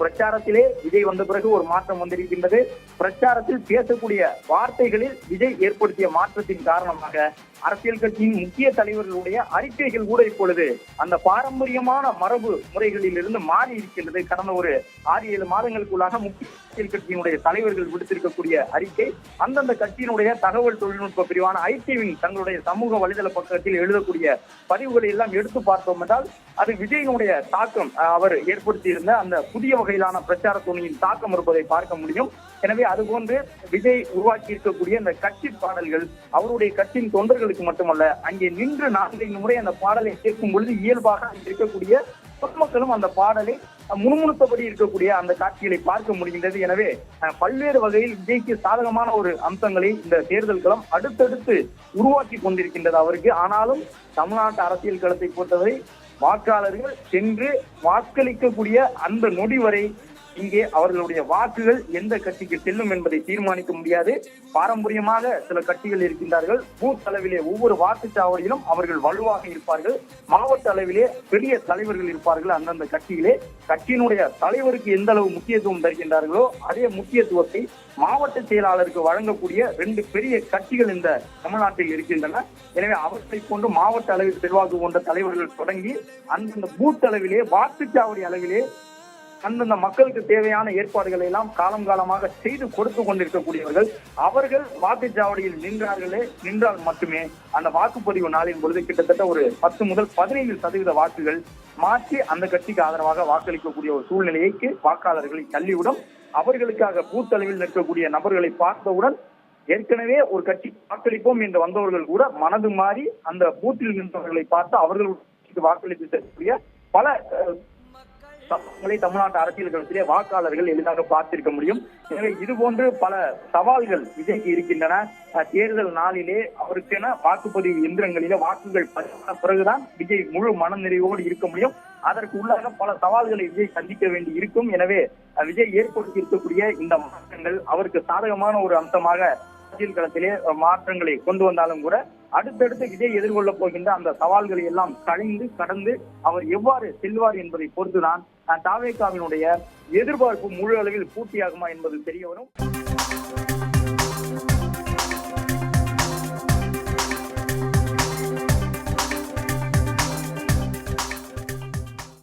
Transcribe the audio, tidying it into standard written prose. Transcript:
பிரச்சாரத்திலே விஜய் வந்த பிறகு ஒரு மாற்றம் வந்திருக்கின்றது. பிரச்சாரத்தில் பேசக்கூடிய வார்த்தைகளில் விஜய் ஏற்படுத்திய மாற்றத்தின் காரணமாக அரசியல் கட்சியின் முக்கிய தலைவர்களுடைய அறிக்கைகள் கூட இப்பொழுது அந்த பாரம்பரியமான மரபு முறைகளில் இருந்து மாறி இருக்கின்றது. கடந்த ஒரு 6-7 மாதங்களுக்குள்ளாக முக்கிய அரசியல் கட்சியினுடைய தலைவர்கள் விடுத்திருக்கக்கூடிய அறிக்கை அந்தந்த கட்சியினுடைய தகவல் தொழில்நுட்ப பிரிவான ஐடிவின் தங்களுடைய சமூக வலைதள பக்கத்தில் எழுதக்கூடிய பதிவுகளை எல்லாம் எடுத்து பார்த்தோம் என்றால் அது விஜயினுடைய தாக்கம், அவர் ஏற்படுத்தியிருந்த அந்த புதிய வகையிலான பிரச்சார துணியின் தாக்கம் இருப்பதை பார்க்க முடியும். எனவே அதுபோன்று விஜய் உருவாக்கி இருக்கக்கூடிய அந்த கட்சி பாடல்கள் அவருடைய கட்சியின் தொண்டர்களுக்கு மட்டுமல்ல, அங்கே நின்று 4-5 முறை அந்த பாடலை கேட்கும் பொழுது இயல்பாக இருக்கக்கூடிய பொதுமக்களும் அந்த பாடலை முணுமுணுத்தபடி இருக்கக்கூடிய அந்த காட்சிகளை பார்க்க முடிகின்றது. எனவே பல்வேறு வகையில் விஜய்க்கு சாதகமான ஒரு அம்சங்களை இந்த தேர்தல் களம் அடுத்தடுத்து உருவாக்கி கொண்டிருக்கின்றது அவருக்கு. ஆனாலும் தமிழ்நாட்டு அரசியல் களத்தை பொறுத்தவரை வாக்காளர்கள் சென்று வாக்களிக்கக்கூடிய அந்த நொடி வரை இங்கே அவர்களுடைய வாக்குகள் எந்த கட்சிக்கு செல்லும் என்பதை தீர்மானிக்க முடியாது. பாரம்பரியமாக சில கட்சிகள் இருக்கின்றார்கள். பூத் அளவிலே ஒவ்வொரு வாக்குச்சாவடியிலும் அவர்கள் வலுவாக இருப்பார்கள். மாவட்ட அளவிலே பெரிய தலைவர்கள் இருப்பார்கள். அந்தந்த கட்சியிலே கட்சியினுடைய தலைவருக்கு எந்த அளவு முக்கியத்துவம் தருகின்றார்களோ அதே முக்கியத்துவத்தை மாவட்ட செயலாளருக்கு வழங்கக்கூடிய 2 பெரிய கட்சிகள் இந்த தமிழ்நாட்டில் இருக்கின்றன. எனவே அவற்றை கொண்டு மாவட்ட அளவில் செல்வாக்கு கொண்ட தலைவர்கள் தொடங்கி அந்தந்த பூத் அளவிலே வாக்குச்சாவடி அளவிலே அந்தந்த மக்களுக்கு தேவையான ஏற்பாடுகளை எல்லாம் காலமாக செய்து கொடுத்து கொண்டிருக்கக்கூடியவர்கள் அவர்கள் வாக்குச்சாவடியில் நின்றால் மட்டுமே அந்த வாக்குப்பதிவு நாளின் பொழுது கிட்டத்தட்ட ஒரு 10 முதல் 15% வாக்குகள் மாற்றி அந்த கட்சிக்கு ஆதரவாக வாக்களிக்கக்கூடிய ஒரு சூழ்நிலைக்கு வாக்காளர்களை தள்ளிவிடும். அவர்களுக்காக பூத் அளவில் நிற்கக்கூடிய நபர்களை பார்த்தவுடன் ஏற்கனவே ஒரு கட்சி வாக்களிப்போம் என்று வந்தவர்கள் கூட மனது மாறி அந்த பூத்தில் நின்றவர்களை பார்த்து அவர்களுக்கு வாக்களித்து செல்லக்கூடிய பல சம்பவங்களை தமிழ்நாட்டு அரசியல் களத்திலே வாக்காளர்கள் எளிதாக பார்த்திருக்க முடியும். எனவே இது போன்று பல சவால்கள் விஜய்க்கு இருக்கின்றன. தேர்தல் நாளிலே அவருக்கென வாக்குப்பதிவு எந்திரங்களிலே வாக்குகள் பதிவான பிறகுதான் விஜய் முழு மனநிறைவோடு இருக்க முடியும். அதற்கு உள்ளாக பல சவால்களை விஜய் சந்திக்க வேண்டி இருக்கும். எனவே விஜய் ஏற்படுத்தி இருக்கக்கூடிய இந்த மாற்றங்கள் அவருக்கு சாதகமான ஒரு அம்சமாக அரசியல் களத்திலே மாற்றங்களை கொண்டு வந்தாலும் கூட அடுத்தடுத்து விஜய் எதிர்கொள்ள போகின்ற அந்த சவால்களை எல்லாம் கடந்து அவர் எவ்வாறு செல்வார் என்பதை பொறுத்துதான் தாவேகாவினுடைய எதிர்பார்ப்பு முழு அளவில் பூர்த்தியாகுமா என்பது தெரிய வரும்.